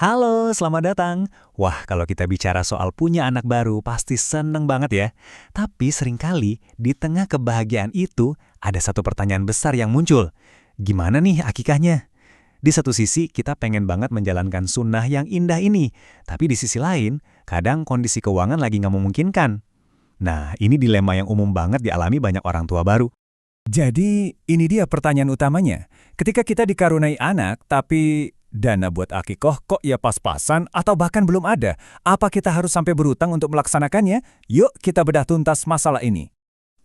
Halo, selamat datang. Wah, kalau kita bicara soal punya anak baru, pasti seneng banget ya. Tapi seringkali, di tengah kebahagiaan itu, ada satu pertanyaan besar yang muncul. Gimana nih akikahnya? Di satu sisi, kita pengen banget menjalankan sunnah yang indah ini. Tapi di sisi lain, kadang kondisi keuangan lagi nggak memungkinkan. Nah, ini dilema yang umum banget dialami banyak orang tua baru. Jadi, ini dia pertanyaan utamanya. Ketika kita dikaruniai anak, tapi dana buat akikoh kok ya pas-pasan atau bahkan belum ada, apa kita harus sampai berutang untuk melaksanakannya? Yuk kita bedah tuntas masalah ini.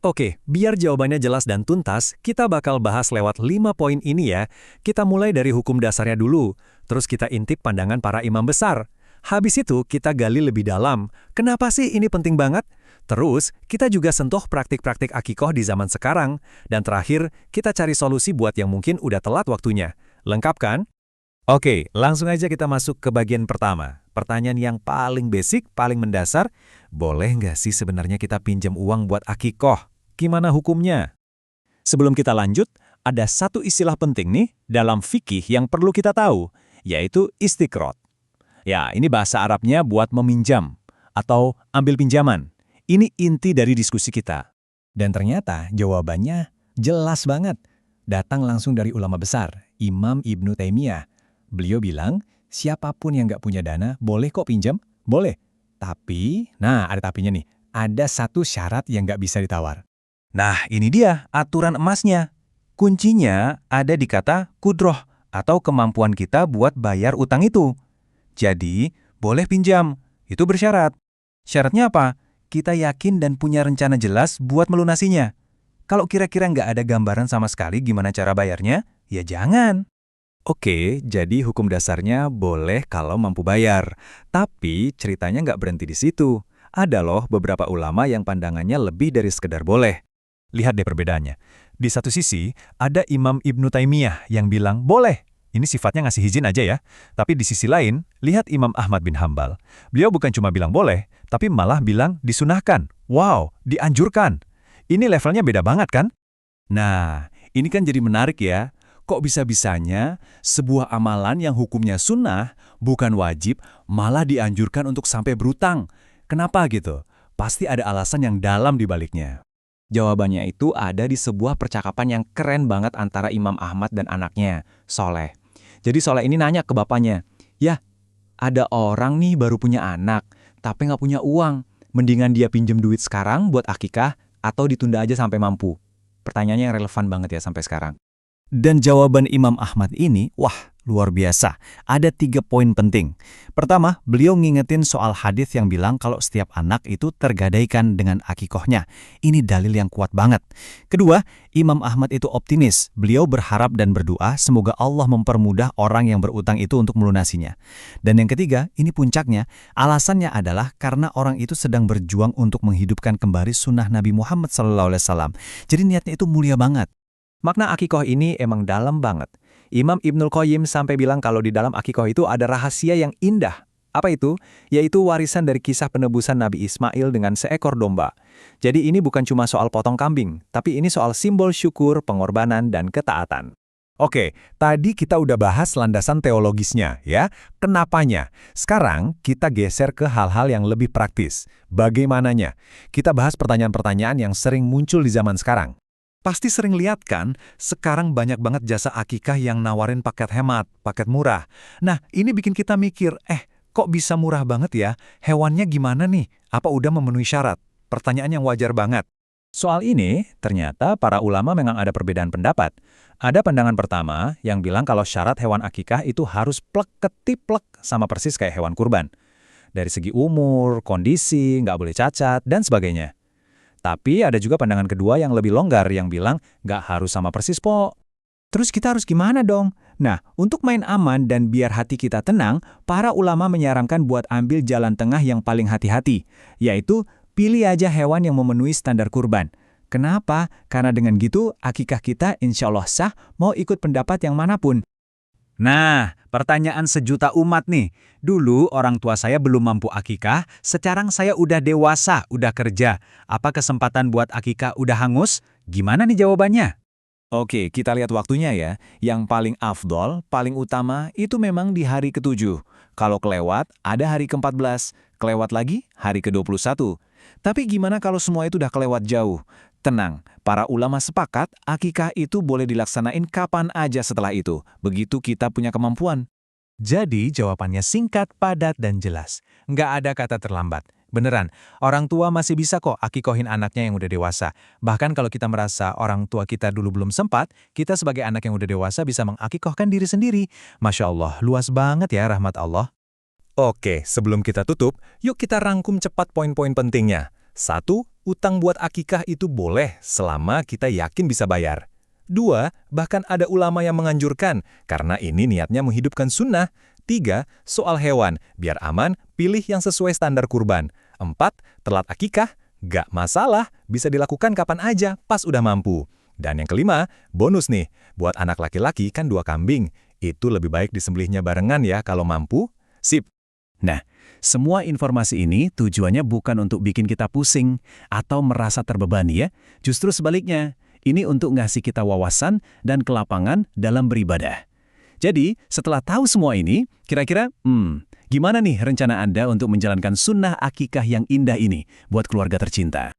Oke, biar jawabannya jelas dan tuntas, kita bakal bahas lewat 5 poin ini ya. Kita mulai dari hukum dasarnya dulu, terus kita intip pandangan para imam besar. Habis itu kita gali lebih dalam, kenapa sih ini penting banget? Terus, kita juga sentuh praktik-praktik akikoh di zaman sekarang. Dan terakhir, kita cari solusi buat yang mungkin udah telat waktunya. Lengkap kan? Oke, langsung aja kita masuk ke bagian pertama. Pertanyaan yang paling basic, paling mendasar, boleh nggak sih sebenarnya kita pinjam uang buat akikoh? Gimana hukumnya? Sebelum kita lanjut, ada satu istilah penting nih dalam fikih yang perlu kita tahu, yaitu istiqrot. Ya, ini bahasa Arabnya buat meminjam atau ambil pinjaman. Ini inti dari diskusi kita. Dan ternyata jawabannya jelas banget. Datang langsung dari ulama besar, Imam Ibnu Taimiyah. Beliau bilang, siapapun yang nggak punya dana, boleh kok pinjam? Boleh. Tapi, nah ada tapinya nih, ada satu syarat yang nggak bisa ditawar. Nah, ini dia aturan emasnya. Kuncinya ada di kata kudroh atau kemampuan kita buat bayar utang itu. Jadi, boleh pinjam. Itu bersyarat. Syaratnya apa? Kita yakin dan punya rencana jelas buat melunasinya. Kalau kira-kira nggak ada gambaran sama sekali gimana cara bayarnya, ya jangan. Oke, jadi hukum dasarnya boleh kalau mampu bayar. Tapi ceritanya nggak berhenti di situ. Ada loh beberapa ulama yang pandangannya lebih dari sekedar boleh. Lihat deh perbedaannya. Di satu sisi, ada Imam Ibnu Taimiyah yang bilang boleh. Ini sifatnya ngasih izin aja ya. Tapi di sisi lain, lihat Imam Ahmad bin Hambal. Beliau bukan cuma bilang boleh, tapi malah bilang disunahkan. Wow, dianjurkan. Ini levelnya beda banget kan? Nah, ini kan jadi menarik ya. Kok bisa-bisanya sebuah amalan yang hukumnya sunnah, bukan wajib, malah dianjurkan untuk sampai berutang. Kenapa gitu? Pasti ada alasan yang dalam di baliknya. Jawabannya itu ada di sebuah percakapan yang keren banget antara Imam Ahmad dan anaknya, Soleh. Jadi Soleh ini nanya ke bapaknya, "Ya, ada orang nih baru punya anak, tapi nggak punya uang. Mendingan dia pinjem duit sekarang buat akikah atau ditunda aja sampai mampu?" Pertanyaannya yang relevan banget ya sampai sekarang. Dan jawaban Imam Ahmad ini, wah, luar biasa. Ada 3 poin penting. Pertama, beliau ngingetin soal hadis yang bilang kalau setiap anak itu tergadaikan dengan akikohnya. Ini dalil yang kuat banget. Kedua, Imam Ahmad itu optimis. Beliau berharap dan berdoa semoga Allah mempermudah orang yang berutang itu untuk melunasinya. Dan yang ketiga, ini puncaknya, alasannya adalah karena orang itu sedang berjuang untuk menghidupkan kembali sunnah Nabi Muhammad SAW. Jadi niatnya itu mulia banget. Makna akikoh ini emang dalam banget. Imam Ibnul Qayyim sampai bilang kalau di dalam akikoh itu ada rahasia yang indah. Apa itu? Yaitu warisan dari kisah penebusan Nabi Ismail dengan seekor domba. Jadi ini bukan cuma soal potong kambing, tapi ini soal simbol syukur, pengorbanan, dan ketaatan. Oke, tadi kita udah bahas landasan teologisnya ya. Kenapanya? Sekarang kita geser ke hal-hal yang lebih praktis. Bagaimananya? Kita bahas pertanyaan-pertanyaan yang sering muncul di zaman sekarang. Pasti sering lihat kan, sekarang banyak banget jasa akikah yang nawarin paket hemat, paket murah. Nah, ini bikin kita mikir, kok bisa murah banget ya? Hewannya gimana nih? Apa udah memenuhi syarat? Pertanyaan yang wajar banget. Soal ini, ternyata para ulama memang ada perbedaan pendapat. Ada pandangan pertama yang bilang kalau syarat hewan akikah itu harus plek ketiplek sama persis kayak hewan kurban. Dari segi umur, kondisi, nggak boleh cacat, dan sebagainya. Tapi ada juga pandangan kedua yang lebih longgar yang bilang nggak harus sama persis, Po. Terus kita harus gimana dong? Nah, untuk main aman dan biar hati kita tenang, para ulama menyarankan buat ambil jalan tengah yang paling hati-hati, yaitu pilih aja hewan yang memenuhi standar kurban. Kenapa? Karena dengan gitu, akikah kita insya Allah sah mau ikut pendapat yang manapun. Nah, pertanyaan sejuta umat nih. Dulu orang tua saya belum mampu akikah, sekarang saya udah dewasa, udah kerja. Apa kesempatan buat akikah udah hangus? Gimana nih jawabannya? Oke, kita lihat waktunya ya. Yang paling afdol, paling utama, itu memang di hari ketujuh. Kalau kelewat, ada hari ke-14. Kelewat lagi, hari ke-21. Tapi gimana kalau semua itu udah kelewat jauh? Tenang, para ulama sepakat akikah itu boleh dilaksanain kapan aja setelah itu. Begitu kita punya kemampuan. Jadi jawabannya singkat, padat, dan jelas. Nggak ada kata terlambat. Beneran, orang tua masih bisa kok akikohin anaknya yang udah dewasa. Bahkan kalau kita merasa orang tua kita dulu belum sempat, kita sebagai anak yang udah dewasa bisa mengakikohkan diri sendiri. Masya Allah, luas banget ya rahmat Allah. Oke, sebelum kita tutup, yuk kita rangkum cepat poin-poin pentingnya. 1. Utang buat akikah itu boleh selama kita yakin bisa bayar. 2. Bahkan ada ulama yang menganjurkan, karena ini niatnya menghidupkan sunnah. 3. Soal hewan, biar aman, pilih yang sesuai standar kurban. 4. Telat akikah, gak masalah, bisa dilakukan kapan aja, pas udah mampu. Dan yang kelima, bonus nih, buat anak laki-laki kan 2 kambing. Itu lebih baik disembelihnya barengan ya kalau mampu. Sip. Nah, semua informasi ini tujuannya bukan untuk bikin kita pusing atau merasa terbebani ya. Justru sebaliknya, ini untuk ngasih kita wawasan dan kelapangan dalam beribadah. Jadi, setelah tahu semua ini, kira-kira, gimana nih rencana Anda untuk menjalankan sunnah akikah yang indah ini buat keluarga tercinta?